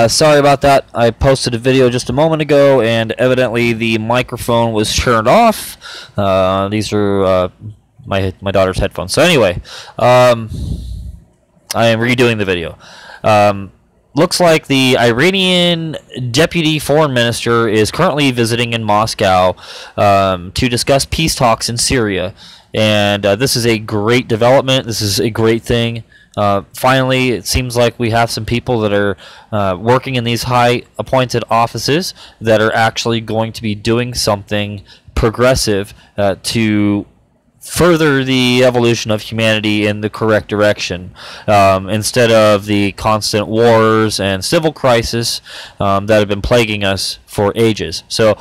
Sorry about that. I posted a video just a moment ago, and evidently the microphone was turned off. These are my daughter's headphones. So anyway, I am redoing the video. Looks like the Iranian Deputy Foreign Minister is currently visiting in Moscow to discuss peace talks in Syria. And this is a great development. This is a great thing. Finally, it seems like we have some people that are working in these high appointed offices that are actually going to be doing something progressive to further the evolution of humanity in the correct direction, instead of the constant wars and civil crisis that have been plaguing us for ages. So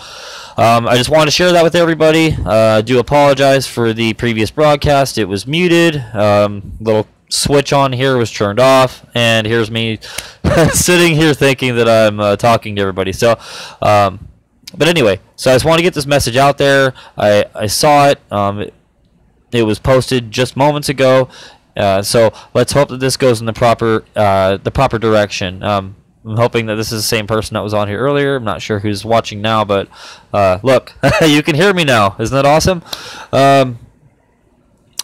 I just wanted to share that with everybody. I do apologize for the previous broadcast. It was muted. Little switch on here was turned off, and here's me sitting here thinking that I'm talking to everybody. So but anyway, so I just want to get this message out there. I saw it. It was posted just moments ago, so let's hope that this goes in the proper direction. I'm hoping that this is the same person that was on here earlier. I'm not sure who's watching now, but look, you can hear me now. Isn't that awesome?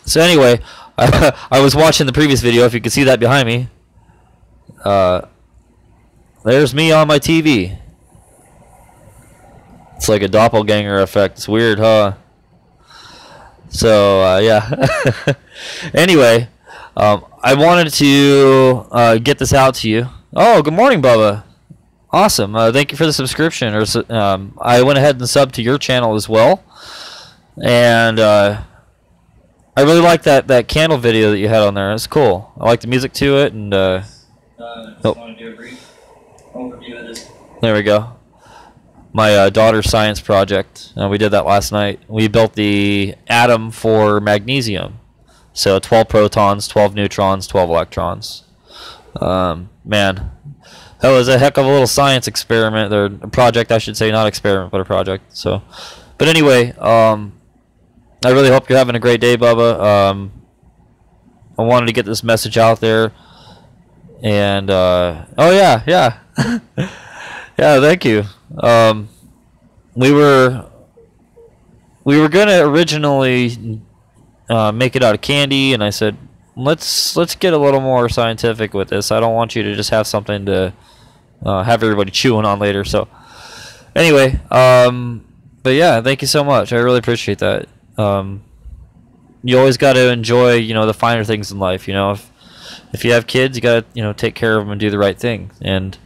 So anyway, I was watching the previous video. If you can see that behind me, there's me on my TV. It's like a doppelganger effect. It's weird, huh? So yeah. Anyway, I wanted to get this out to you. Oh, good morning, Bubba. Awesome. Thank you for the subscription. I went ahead and subbed to your channel as well, and I really like that candle video that you had on there. It's cool. I like the music to it, and just want to do a brief overview of this. There we go. My daughter's science project. We did that last night. We built the atom for magnesium. So 12 protons, 12 neutrons, 12 electrons. Man, that was a heck of a little science experiment. Or a project, I should say. Not experiment, but a project. So, but anyway, I really hope you're having a great day, Bubba. I wanted to get this message out there. And, oh yeah. Yeah, thank you. We were gonna originally make it out of candy, and I said, let's get a little more scientific with this. I don't want you to just have something to have everybody chewing on later. So anyway, but yeah, thank you so much. I really appreciate that. You always got to enjoy, the finer things in life. If you have kids, you got to take care of them and do the right thing. And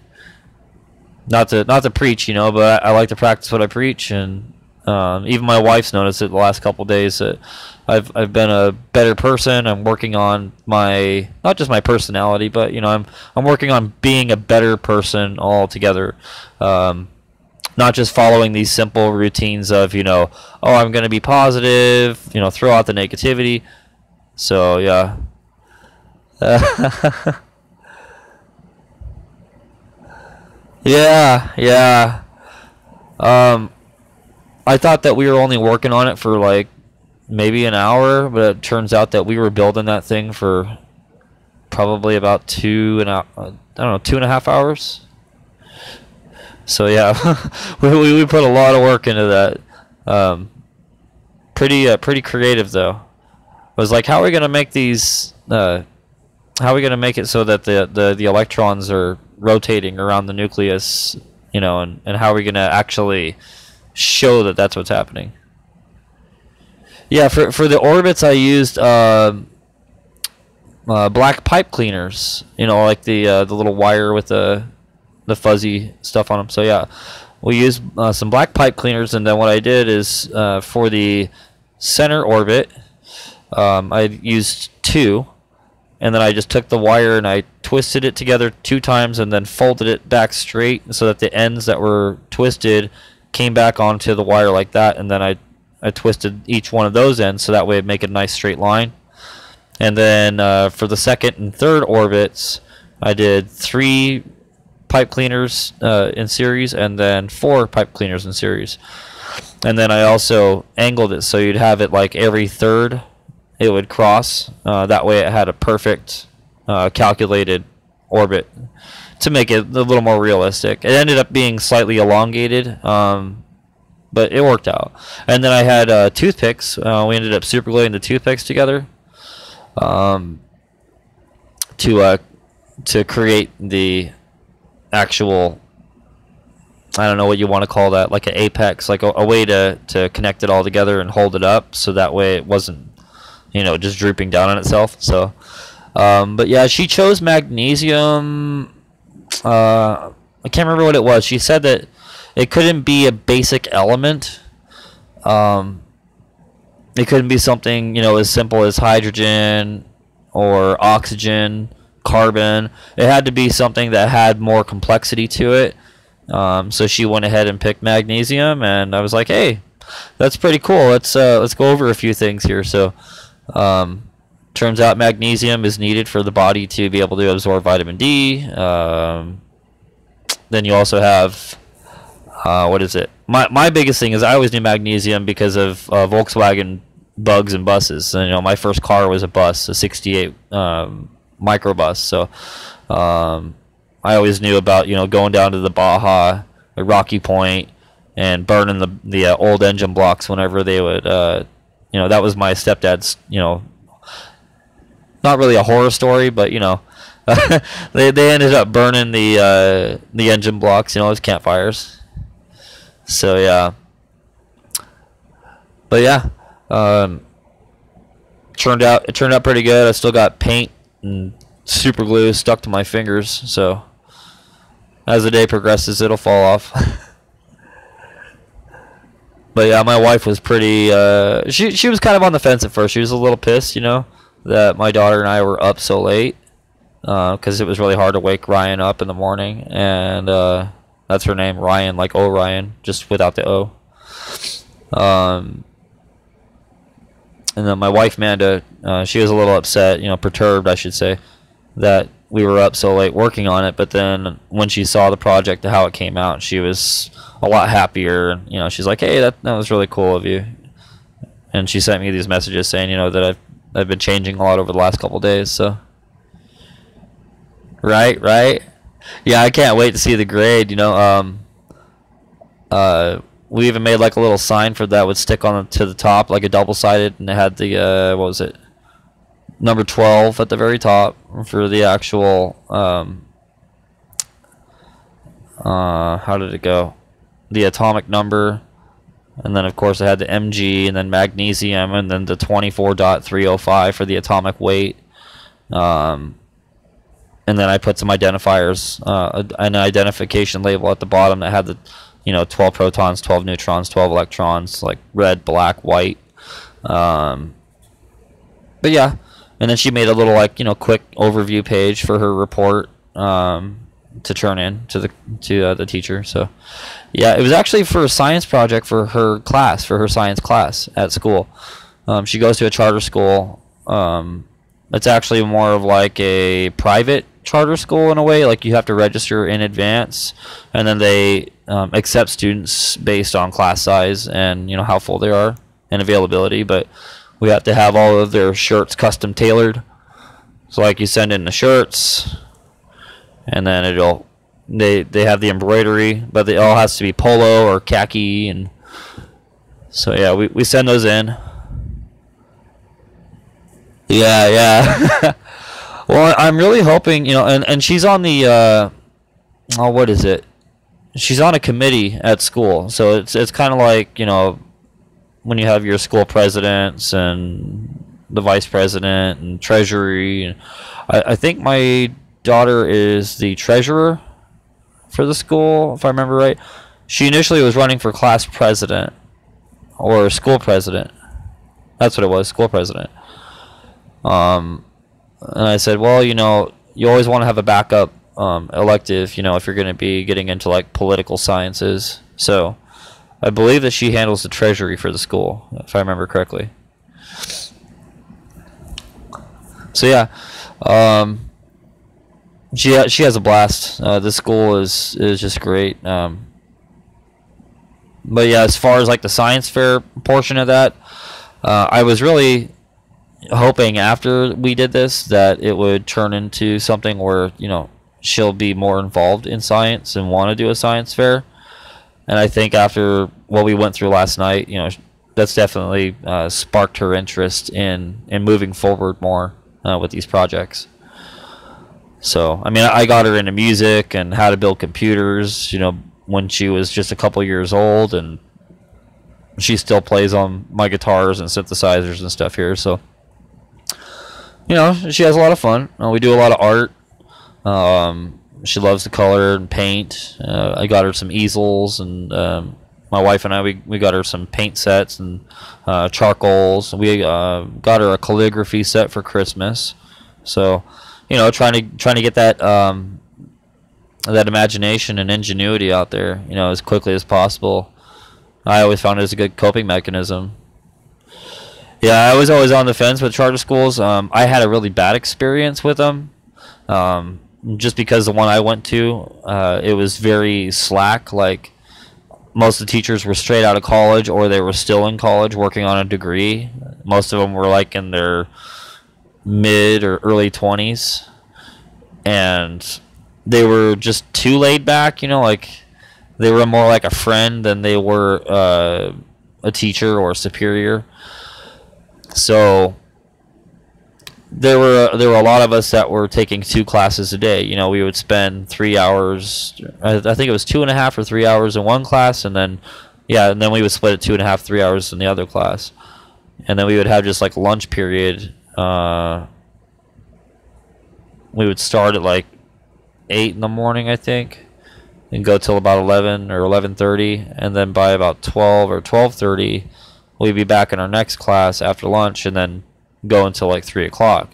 not to preach, but I like to practice what I preach, and even my wife's noticed it the last couple of days that I've been a better person. I'm working on not just my personality, but I'm working on being a better person altogether. Not just following these simple routines of oh, I'm going to be positive, throw out the negativity. So yeah. Yeah. I thought that we were only working on it for like maybe an hour, but it turns out that we were building that thing for probably about 2.5 hours. So yeah, we put a lot of work into that. Pretty creative though. I was like, how are we gonna make these? How are we gonna make it so that the electrons are rotating around the nucleus, and how are we gonna actually show that that's what's happening? Yeah, for the orbits I used black pipe cleaners, like the little wire with the fuzzy stuff on them. So yeah, we used some black pipe cleaners, and then what I did is for the center orbit, I used 2. And then I just took the wire and I twisted it together 2 times and then folded it back straight so that the ends that were twisted came back onto the wire like that. And then I twisted each one of those ends so that way it'd make a nice straight line. And then for the second and third orbits, I did 3 pipe cleaners in series and then 4 pipe cleaners in series. And then I also angled it so you'd have it like every third it would cross. That way it had a perfect calculated orbit, to make it a little more realistic. It ended up being slightly elongated, but it worked out. And then I had toothpicks. We ended up super gluing the toothpicks together to create the actual, I don't know what you want to call that, like an apex, like a way to connect it all together and hold it up, so that way it wasn't, just drooping down on itself. So, but yeah, she chose magnesium. I can't remember what it was. She said that it couldn't be a basic element. It couldn't be something, as simple as hydrogen or oxygen, carbon. It had to be something that had more complexity to it. So she went ahead and picked magnesium, and I was like, hey, that's pretty cool. Let's go over a few things here. So, turns out magnesium is needed for the body to be able to absorb vitamin D. Then you also have, what is it? My biggest thing is I always knew magnesium because of Volkswagen bugs and buses. And, my first car was a bus, a 68 microbus. So I always knew about, going down to the Baja, the Rocky Point, and burning the old engine blocks whenever they would, that was my stepdad's, not really a horror story, but they ended up burning the engine blocks, as campfires. So yeah, but yeah, it turned out pretty good. I still got paint and super glue stuck to my fingers, so as the day progresses, it'll fall off. But yeah, my wife was pretty. She was kind of on the fence at first. She was a little pissed, that my daughter and I were up so late, because it was really hard to wake Ryan up in the morning, and that's her name, Ryan, like Orion, just without the O. And then my wife, Manda, she was a little upset, perturbed, I should say, that we were up so late working on it. But then when she saw the project, how it came out, she was a lot happier. And, she's like, hey, that was really cool of you. And she sent me these messages saying, that I've been changing a lot over the last couple days. So, right. Yeah, I can't wait to see the grade. We even made like a little sign for that would stick to the top, like a double-sided, and it had the what was it, number 12 at the very top for the actual how did it go? The atomic number, and then of course it had the Mg, and then magnesium, and then the 24.305 for the atomic weight. And then I put some identifiers, an identification label at the bottom that had the 12 protons, 12 neutrons, 12 electrons, like red, black, white. But yeah, and then she made a little quick overview page for her report to turn in to the teacher. So yeah, it was actually for a science project for her class, for her science class at school. She goes to a charter school. It's actually more of like a private charter school in a way. Like you have to register in advance, and then they accept students based on class size and how full they are and availability. But we have to have all of their shirts custom tailored. So like you send in the shirts, and then they have the embroidery, but it all has to be polo or khaki. And so yeah, we send those in. Yeah. Well, I'm really hoping, and she's on the what is it? She's on a committee at school, so it's kind of like when you have your school presidents and the vice president and treasury. And I think my daughter is the treasurer for the school, if I remember right. She initially was running for class president or school president. That's what it was, school president. And I said, well, you always want to have a backup elective, if you're going to be getting into like political sciences. So I believe that she handles the treasury for the school, if I remember correctly. So yeah, she has a blast. This school is just great. But yeah, as far as like the science fair portion of that, I was really hoping after we did this that it would turn into something where she'll be more involved in science and want to do a science fair. And I think after what we went through last night, that's definitely sparked her interest in moving forward more with these projects. So, I mean, I got her into music and how to build computers, when she was just a couple years old, and she still plays on my guitars and synthesizers and stuff here. So, she has a lot of fun. We do a lot of art. She loves to color and paint. I got her some easels, and my wife and I, we got her some paint sets and charcoals. We got her a calligraphy set for Christmas. So, trying to get that that imagination and ingenuity out there, as quickly as possible. I always found it as a good coping mechanism. Yeah, I was always on the fence with charter schools. I had a really bad experience with them. Just because the one I went to, it was very slack. Like, most of the teachers were straight out of college, or they were still in college working on a degree. Most of them were like in their mid or early 20s, and they were just too laid back. Like, they were more like a friend than they were a teacher or a superior. So there were a lot of us that were taking 2 classes a day. We would spend 3 hours. I think it was 2.5 or 3 hours in one class, and then we would split it 2.5, 3 hours in the other class, and then we would have just like lunch period. We would start at like 8 in the morning, I think, and go till about 11 or 11:30, and then by about 12 or 12:30, we'd be back in our next class after lunch, and then go until like 3 o'clock.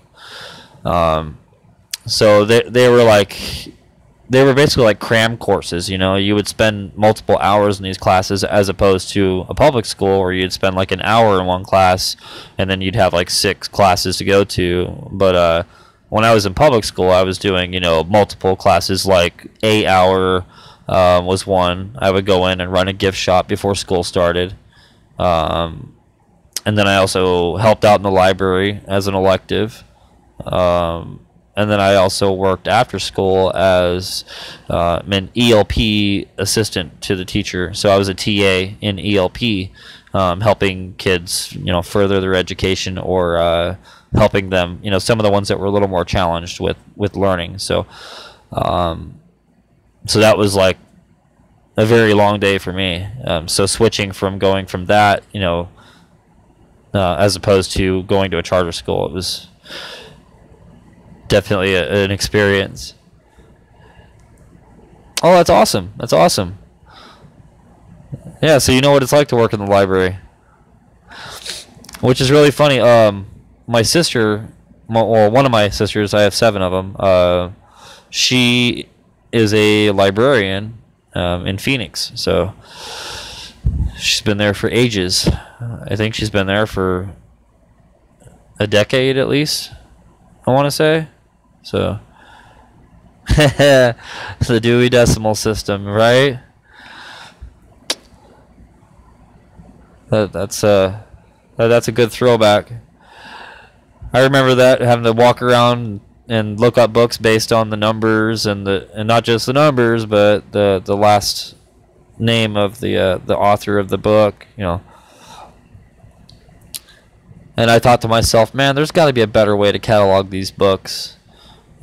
So they were basically like cram courses. You would spend multiple hours in these classes, as opposed to a public school where you'd spend like an hour in one class, and then you'd have like 6 classes to go to. But when I was in public school, I was doing multiple classes. Like 8 hour was one. I would go in and run a gift shop before school started. And then I also helped out in the library as an elective. And then I also worked after school as an ELP assistant to the teacher. So I was a TA in ELP, helping kids, further their education, or helping them, some of the ones that were a little more challenged with learning. So, so that was like a very long day for me. So switching from going from that, as opposed to going to a charter school, it was definitely an experience. Oh, that's awesome. That's awesome. Yeah, so you know what it's like to work in the library. Which is really funny. My sister, well, one of my sisters, I have 7 of them, she is a librarian in Phoenix. So she's been there for ages. I think she's been there for a decade at least, I want to say. So the Dewey Decimal System, right? That's a good throwback. I remember that, having to walk around and look up books based on the numbers, and not just the numbers, but the last name of the author of the book, And I thought to myself, man, there's got to be a better way to catalog these books.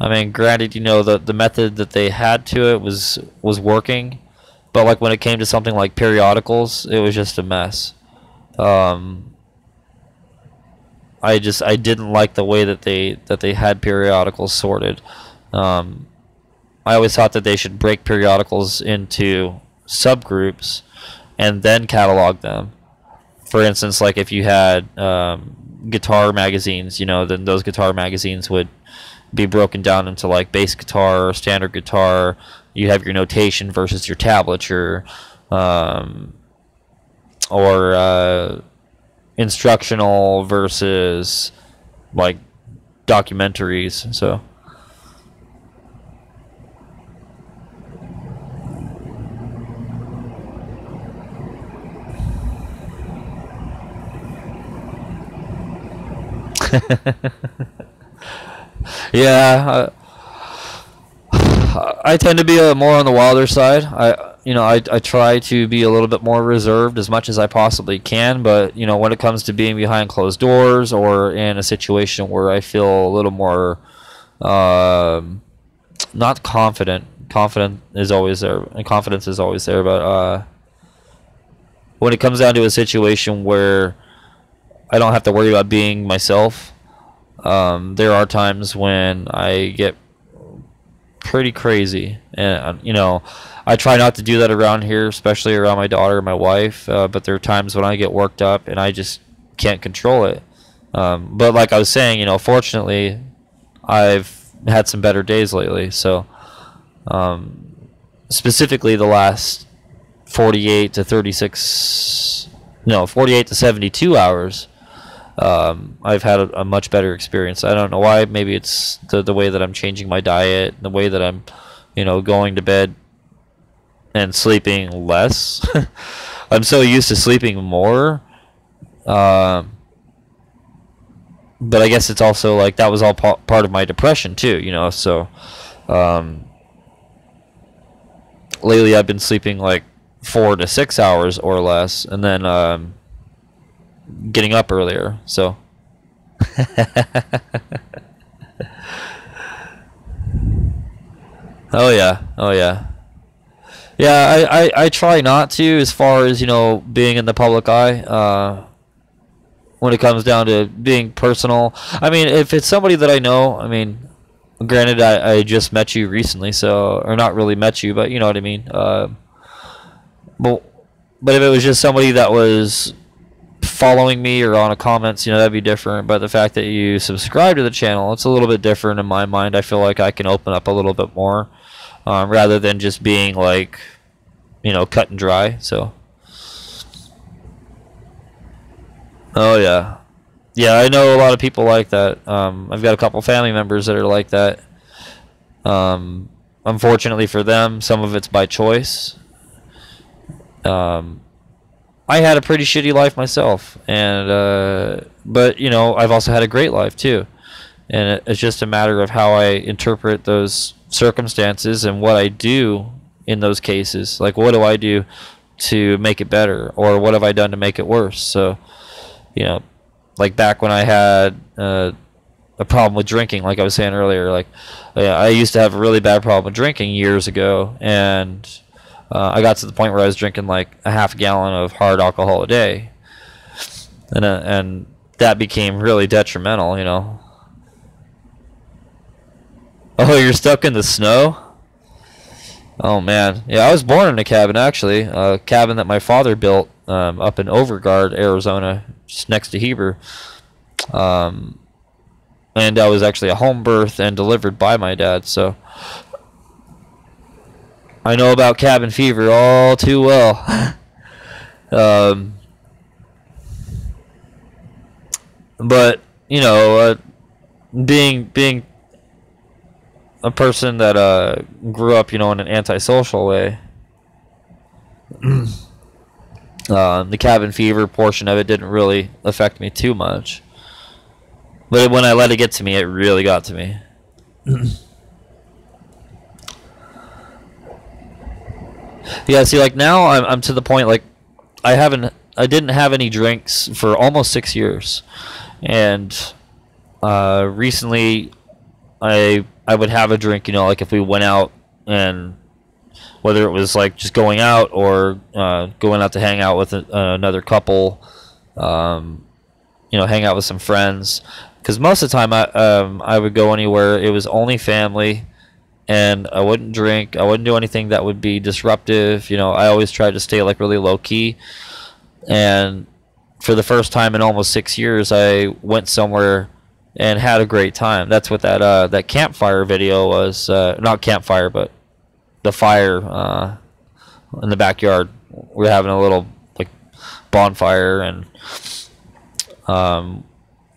I mean, granted, the method that they had to it was working, but like when it came to something like periodicals, it was just a mess. I didn't like the way that they had periodicals sorted. I always thought that they should break periodicals into subgroups and then catalog them. For instance, like if you had guitar magazines, then those guitar magazines would be broken down into like bass guitar or standard guitar. You have your notation versus your tablature, or instructional versus like documentaries. So yeah, I tend to be more on the wilder side. I try to be a little bit more reserved as much as I possibly can, but when it comes to being behind closed doors or in a situation where I feel a little more not confident. Confident is always there, and confidence is always there, but when it comes down to a situation where I don't have to worry about being myself, there are times when I get pretty crazy, and I try not to do that around here, especially around my daughter and my wife, but there are times when I get worked up and I just can't control it. But like I was saying, fortunately I've had some better days lately, so specifically the last 48 to 72 hours, I've had a much better experience. I don't know why. Maybe it's the way that I'm changing my diet, the way that I'm, going to bed and sleeping less. I'm so used to sleeping more. But I guess it's also like that was all part of my depression too, so lately I've been sleeping like 4 to 6 hours or less, and then getting up earlier, so oh yeah, I try not to, as far as being in the public eye, when it comes down to being personal. I mean, if it's somebody that I know, I mean, granted, I just met you recently, so, or not really met you, but you know what I mean. But if it was just somebody that was following me or on a comments, that'd be different. But the fact that you subscribe to the channel, it's a little bit different in my mind. I feel like I can open up a little bit more, rather than just being like, cut and dry. So, oh yeah. Yeah, I know a lot of people like that. I've got a couple family members that are like that. Unfortunately for them, some of it's by choice. I had a pretty shitty life myself, and but I've also had a great life too. And it's just a matter of how I interpret those circumstances and what I do in those cases. Like, what do I do to make it better, or what have I done to make it worse? So, like back when I had a problem with drinking, like I was saying earlier, like I used to have a really bad problem with drinking years ago, and I got to the point where I was drinking like a half gallon of hard alcohol a day, and that became really detrimental, Oh, you're stuck in the snow? Oh man, yeah, I was born in a cabin, actually, a cabin that my father built up in Overgard, Arizona, just next to Heber. And I was actually a home birth and delivered by my dad, so I know about cabin fever all too well. But being a person that grew up, in an antisocial way, the cabin fever portion of it didn't really affect me too much. But when I let it get to me, it really got to me. Yeah, see, like now I'm to the point, like I didn't have any drinks for almost 6 years, and recently I would have a drink, like if we went out, and whether it was like just going out or going out to hang out with another couple, hang out with some friends, because most of the time I would go anywhere it was only family, and I wouldn't drink, I wouldn't do anything that would be disruptive. I always tried to stay like really low key, and for the first time in almost 6 years, I went somewhere and had a great time. That's what that campfire video was. Not campfire, but the fire in the backyard. We were having a little like bonfire, and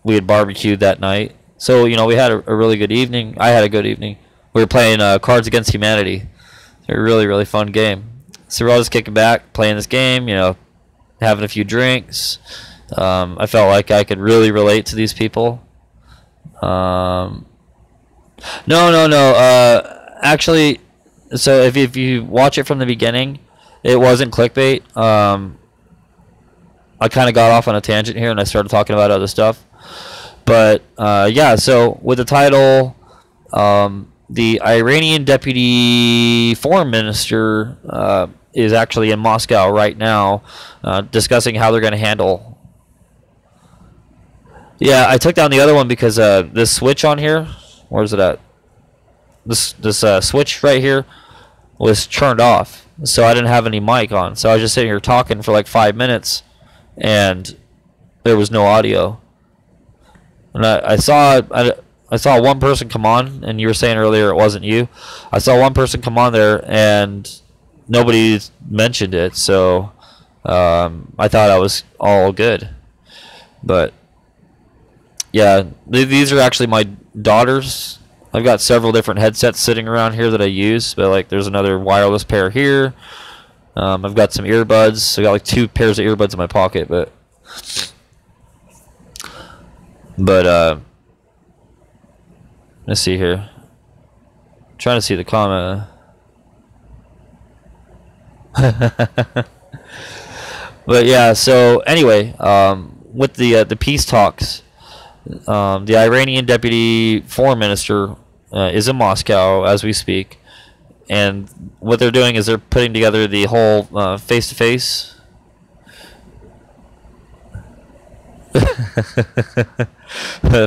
we had barbecued that night. So we had a really good evening. I had a good evening. We were playing Cards Against Humanity. It's a really, really fun game. So we're all just kicking back, playing this game, having a few drinks. I felt like I could really relate to these people. No. Actually, So if you watch it from the beginning, it wasn't clickbait. I kind of got off on a tangent here and I started talking about other stuff. But yeah, so with the title, the Iranian Deputy Foreign Minister is actually in Moscow right now, discussing how they're going to handle. Yeah, I took down the other one because this switch on here, where's it at? This switch right here was turned off, so I didn't have any mic on. So I was just sitting here talking for like 5 minutes, and there was no audio. And I saw one person come on, and you were saying earlier it wasn't you. I saw one person come on there, and nobody mentioned it, so I thought I was all good. But yeah, these are actually my daughter's. I've got several different headsets sitting around here that I use, but like there's another wireless pair here. I've got some earbuds. I got like 2 pairs of earbuds in my pocket, but let's see here. I'm trying to see the comment. But yeah, so anyway, with the peace talks, the Iranian Deputy Foreign Minister is in Moscow as we speak, and what they're doing is they're putting together the whole face-to-face.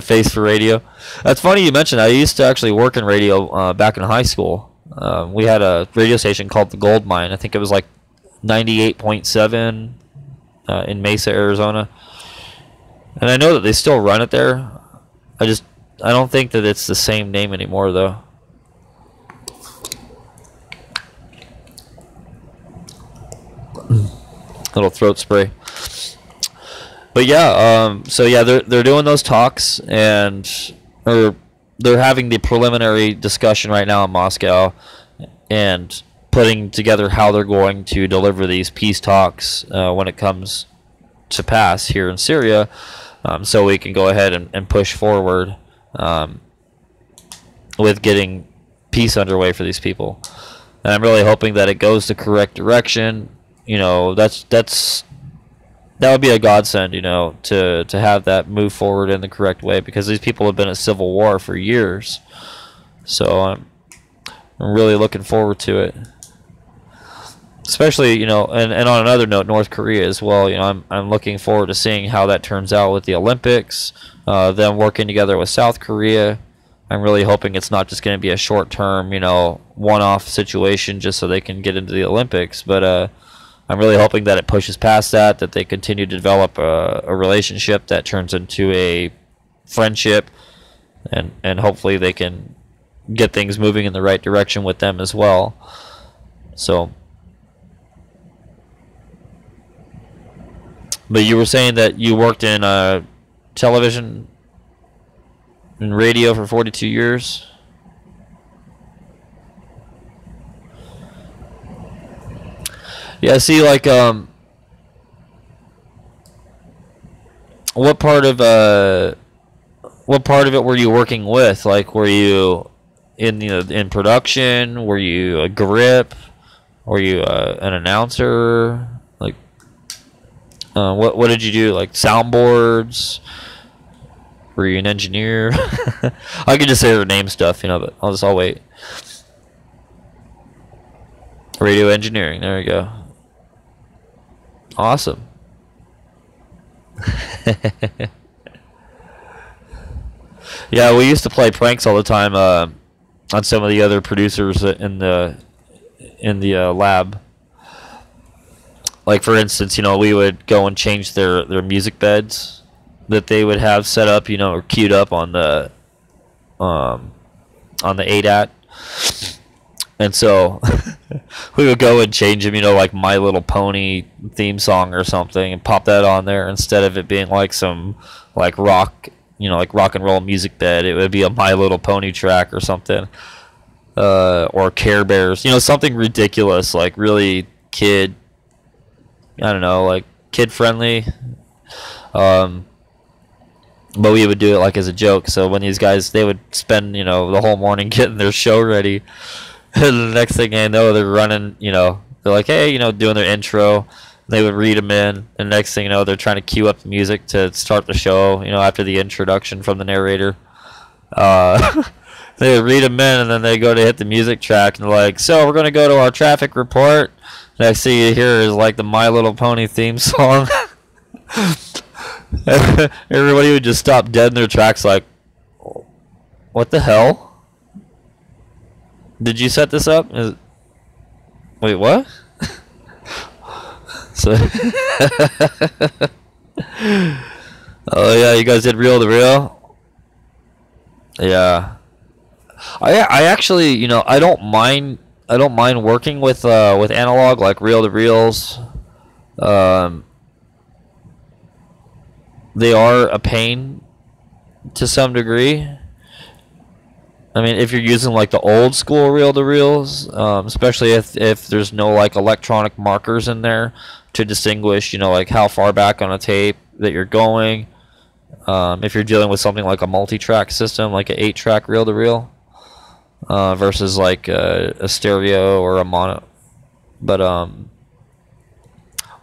Face for radio. That's funny you mentioned that. I used to actually work in radio back in high school. We had a radio station called the Gold Mine. I think it was like 98.7 in Mesa, Arizona. And I know that they still run it there. I don't think that it's the same name anymore, though. Little throat spray. But yeah, so yeah, they're doing those talks, or they're having the preliminary discussion right now in Moscow, and putting together how they're going to deliver these peace talks when it comes to pass here in Syria. So we can go ahead and push forward with getting peace underway for these people. And I'm really hoping that it goes the correct direction. You know, that would be a godsend, you know, to have that move forward in the correct way, because these people have been at civil war for years. So I'm really looking forward to it. Especially, you know, and on another note, North Korea as well. You know, I'm looking forward to seeing how that turns out with the Olympics. Them working together with South Korea. I'm really hoping it's not just going to be a short-term, you know, one-off situation just so they can get into the Olympics. But I'm really hoping that it pushes past that they continue to develop a relationship that turns into a friendship, and hopefully they can get things moving in the right direction with them as well. So. But you were saying that you worked in television and radio for 42 years? Yeah, see, like, what part of it were you working with? Like, were you in production? Were you a grip? Were you an announcer? Like, what did you do? Like soundboards? Were you an engineer? I could just say their name stuff, you know, but I'll wait. Radio engineering. There we go. Awesome. Yeah, we used to play pranks all the time on some of the other producers in the lab. Like, for instance, you know, we would go and change their music beds that they would have set up, you know, or queued up on the ADAT. And so we would go and change them, you know, like My Little Pony theme song or something, and pop that on there instead of it being like some like rock, you know, like rock and roll music bed. It would be a My Little Pony track or something, or Care Bears, you know, something ridiculous, like really kid, I don't know, like kid friendly. But we would do it like as a joke. So when these guys, they would spend, you know, the whole morning getting their show ready. And the next thing I know, they're running, they're like, hey, doing their intro. They would read them in, and next thing you know, they're trying to cue up the music to start the show, after the introduction from the narrator. They would read them in, and then they go to hit the music track, and they're like, so we're going to go to our traffic report. Next thing you hear is like the My Little Pony theme song. Everybody would just stop dead in their tracks like, what the hell? Did you set this up? Wait, what? So oh yeah, you guys did reel to reel? Yeah. I actually, I don't mind working with analog, like reel to reels. They are a pain to some degree. I mean, if you're using like the old school reel to reels, especially if there's no like electronic markers in there to distinguish, like how far back on a tape that you're going. If you're dealing with something like a multi-track system, like an 8-track reel to reel, versus like a stereo or a mono, but or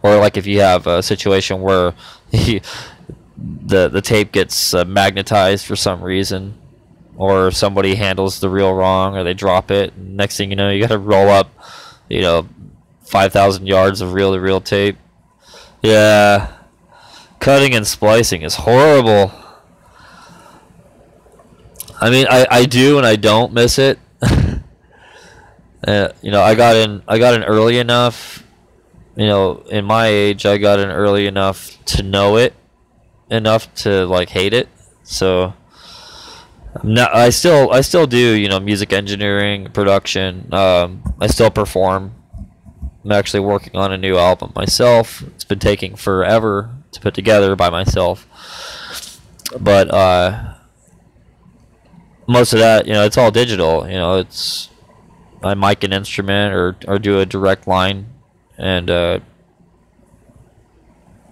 like if you have a situation where the tape gets magnetized for some reason, or somebody handles the reel wrong, or they drop it, and next thing you know, you got to roll up 5,000 yards of reel to reel tape. Yeah, cutting and splicing is horrible. I mean, I do and I don't miss it. I got in early enough. In my age, I got in early enough to know it enough to like hate it. So I still do music engineering, production. I still perform. I'm actually working on a new album myself. It's been taking forever to put together by myself, but most of that, it's all digital. It's I mic an instrument or do a direct line, and I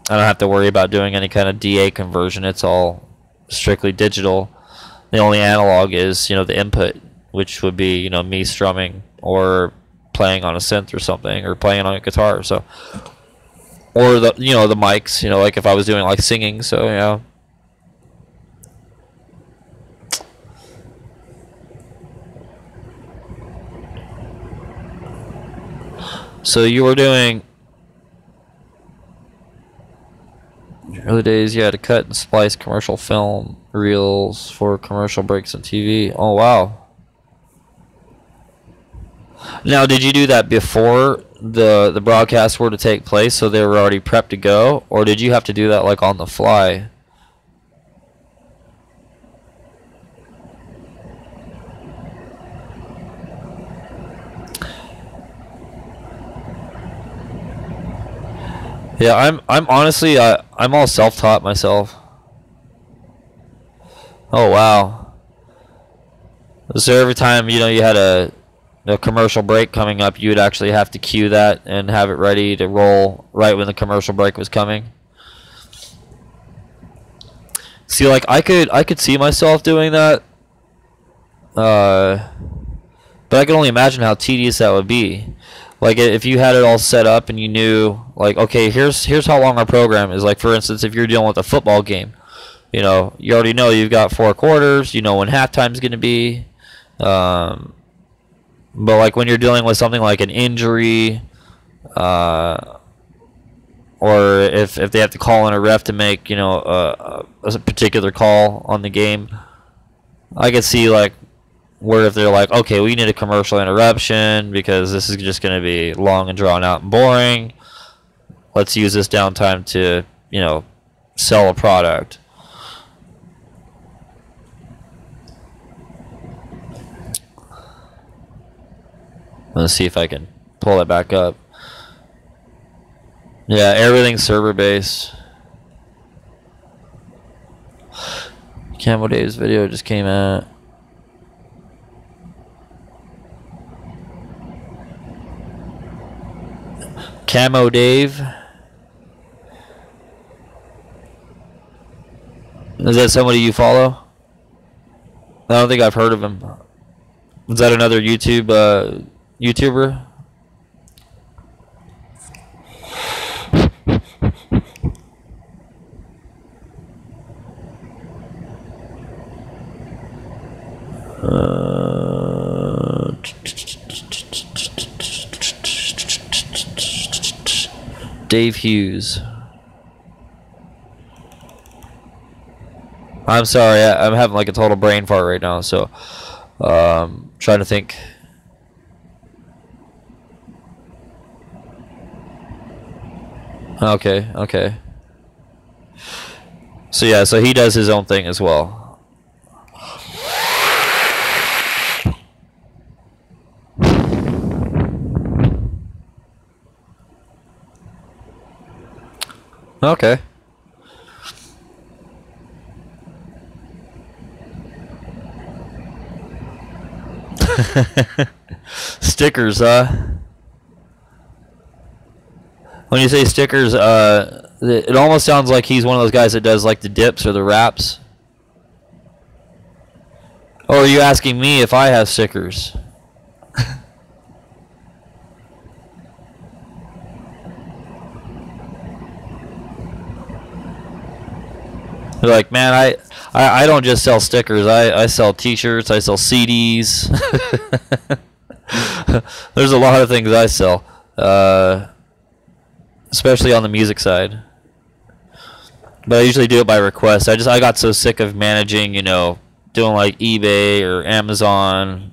don't have to worry about doing any kind of DA conversion. It's all strictly digital. The only analog is the input, which would be me strumming or playing on a synth or something, or playing on a guitar. So, or the the mics, like if I was doing like singing. So yeah. So you were doing early days. You had to cut and splice commercial film reels for commercial breaks on TV. Oh wow. Now, did you do that before the broadcasts were to take place, so they were already prepped to go, or did you have to do that like on the fly? Yeah, I'm honestly I'm all self-taught myself. Oh wow. So every time you had a commercial break coming up, you would actually have to cue that and have it ready to roll right when the commercial break was coming. See, like I could see myself doing that, but I can only imagine how tedious that would be. Like if you had it all set up and you knew, like, okay, here's how long our program is. Like for instance, if you're dealing with a football game, you already know you've got 4 quarters. You know when halftime's going to be. But like when you're dealing with something like an injury, or if they have to call in a ref to make a particular call on the game, I could see like where if they're like, okay, we need a commercial interruption because this is just going to be long and drawn out and boring. Let's use this downtime to sell a product. Let's see if I can pull it back up. Yeah, everything's server based. Camo Dave's video just came out. Camo Dave. Is that somebody you follow? I don't think I've heard of him. Is that another YouTuber? Dave Hughes. I'm sorry, I'm having like a total brain fart right now, so trying to think. Okay. So yeah, so he does his own thing as well. Okay. Stickers, when you say stickers, it almost sounds like he's one of those guys that does like the dips or the wraps. Or are you asking me if I have stickers? They're like, man, I don't just sell stickers. I sell T-shirts. I sell CDs. There's a lot of things I sell, especially on the music side. But I usually do it by request. I got so sick of managing, doing like eBay or Amazon.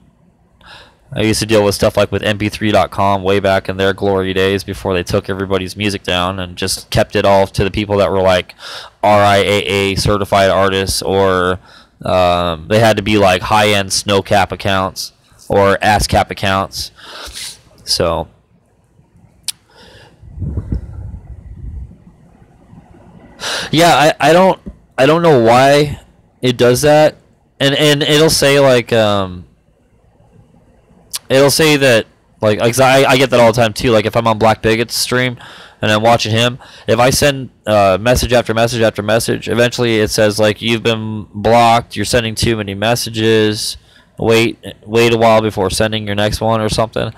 I used to deal with stuff like with mp3.com way back in their glory days before they took everybody's music down and just kept it all to the people that were like RIAA certified artists, or they had to be like high-end SnowCap accounts or ASCAP accounts. So yeah, I don't know why it does that, and it'll say like it'll say that, like 'cause I get that all the time too. Like if I'm on Black Bigots stream and I'm watching him, if I send message after message after message, eventually it says like, you've been blocked, you're sending too many messages, wait a while before sending your next one or something.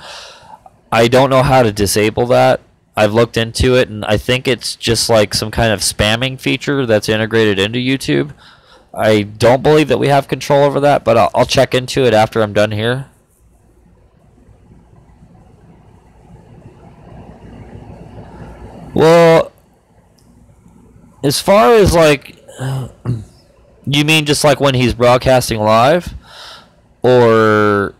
I don't know how to disable that. I've looked into it, and I think it's just like some kind of spamming feature that's integrated into YouTube. I don't believe that we have control over that, but I'll check into it after I'm done here. Well, as far as like, you mean just like when he's broadcasting live, or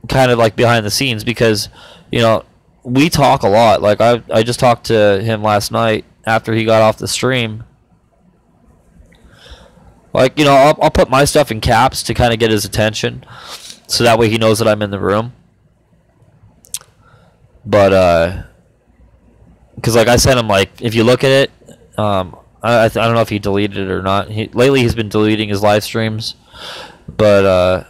kind of like behind the scenes? Because we talk a lot. Like I just talked to him last night after he got off the stream. Like I'll put my stuff in caps to kind of get his attention, so that way he knows that I'm in the room. But because like I sent him, like, if you look at it, I don't know if he deleted it or not. Lately he's been deleting his live streams, but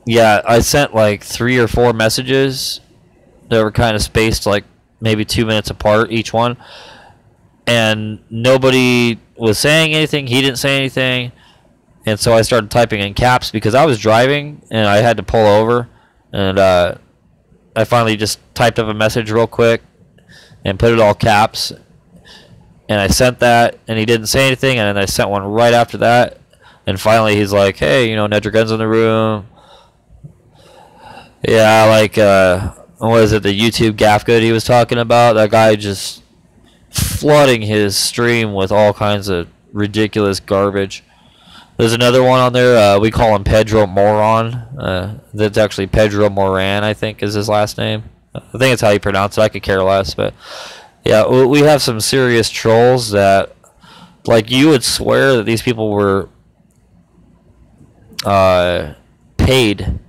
yeah, I sent like 3 or 4 messages that were kind of spaced like maybe 2 minutes apart each one, and nobody was saying anything. He didn't say anything, and so I started typing in caps because I was driving and I had to pull over, and I finally just typed up a message real quick and put it all caps, and I sent that, and he didn't say anything, and then I sent one right after that, and finally he's like, hey, Nedra Gunn's in the room. Yeah, like, what is it, the YouTube gaff good he was talking about? That guy just flooding his stream with all kinds of ridiculous garbage. There's another one on there, we call him Pedro Moron. That's actually Pedro Moran, I think, is his last name. I think it's how you pronounce it. I could care less. But yeah, we have some serious trolls that, like, you would swear that these people were paid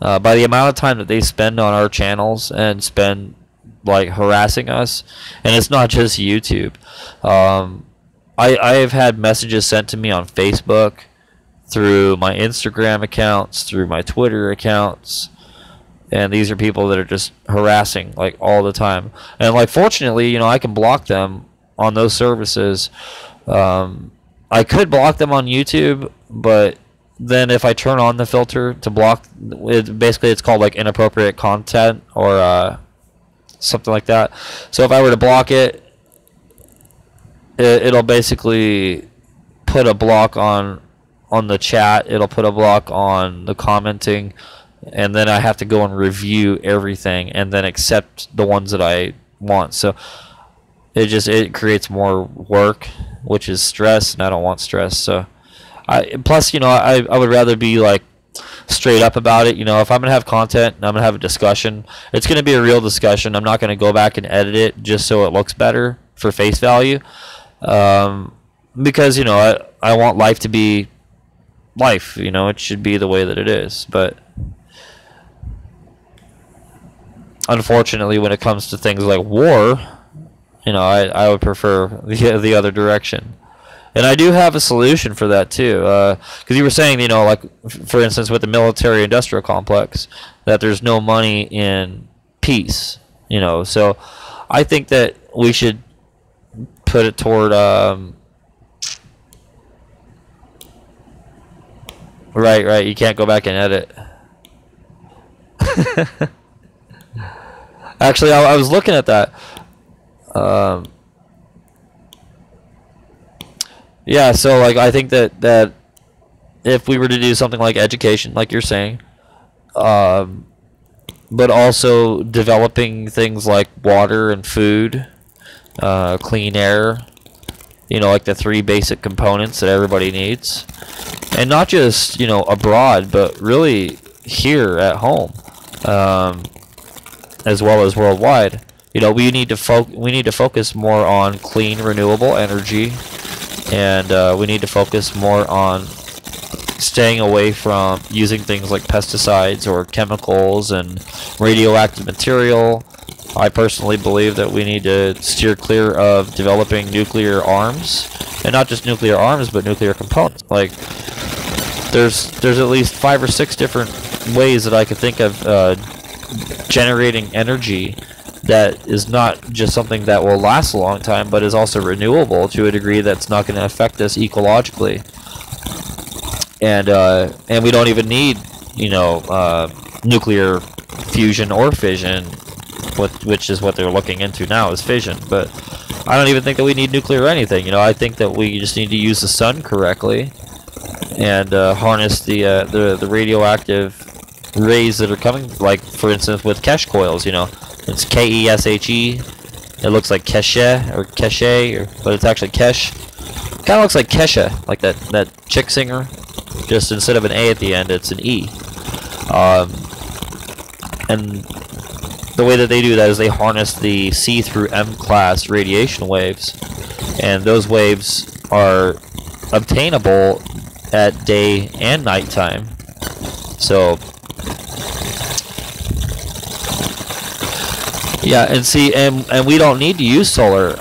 by the amount of time that they spend on our channels and spend, like, harassing us. And it's not just YouTube. I have had messages sent to me on Facebook, through my Instagram accounts, through my Twitter accounts, and these are people that are just harassing like all the time. And like, fortunately, I can block them on those services. I could block them on YouTube, but then if I turn on the filter to block it, basically it's called like inappropriate content or something like that. So if I were to block it, it'll basically put a block on the chat, it'll put a block on the commenting, and then I have to go and review everything and then accept the ones that I want. So it creates more work, which is stress, and I don't want stress. So plus, you know, I would rather be like straight up about it. You know, if I'm gonna have content and I'm gonna have a discussion, it's gonna be a real discussion. I'm not gonna go back and edit it just so it looks better for face value, because, you know, I want life to be life. You know, it should be the way that it is. But unfortunately, when it comes to things like war, you know, I would prefer the other direction. And I do have a solution for that too, because you were saying, you know, like for instance with the military-industrial complex, that there's no money in peace, you know. So I think that we should put it toward right. You can't go back and edit. Actually, I was looking at that. Yeah, so like I think that if we were to do something like education, like you're saying, but also developing things like water and food, clean air, you know, like the 3 basic components that everybody needs, and not just, you know, abroad, but really here at home, as well as worldwide. You know, we need to focus more on clean, renewable energy. And we need to focus more on staying away from using things like pesticides or chemicals and radioactive material. I personally believe that we need to steer clear of developing nuclear arms, and not just nuclear arms, but nuclear components. Like there's at least 5 or 6 different ways that I could think of generating energy that is not just something that will last a long time, but is also renewable to a degree that's not going to affect us ecologically. And we don't even need, you know, nuclear fusion or fission, which is what they're looking into now, is fission. But I don't even think that we need nuclear or anything. You know, I think that we just need to use the sun correctly and harness the radioactive rays that are coming, like for instance with Kesh coils. You know, it's Keshe. It looks like Keshe or Keshe, but it's actually Kesh. Kind of looks like Kesha, like that chick singer. Just instead of an A at the end, it's an E. And the way that they do that is they harness the C through M class radiation waves, and those waves are obtainable at day and nighttime. So yeah, and see, and we don't need to use solar.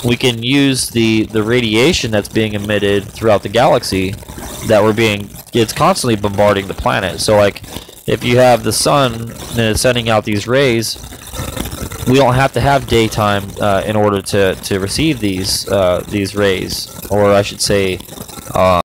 We can use the radiation that's being emitted throughout the galaxy it's constantly bombarding the planet. So like if you have the sun and it's sending out these rays, we don't have to have daytime in order to receive these rays, or I should say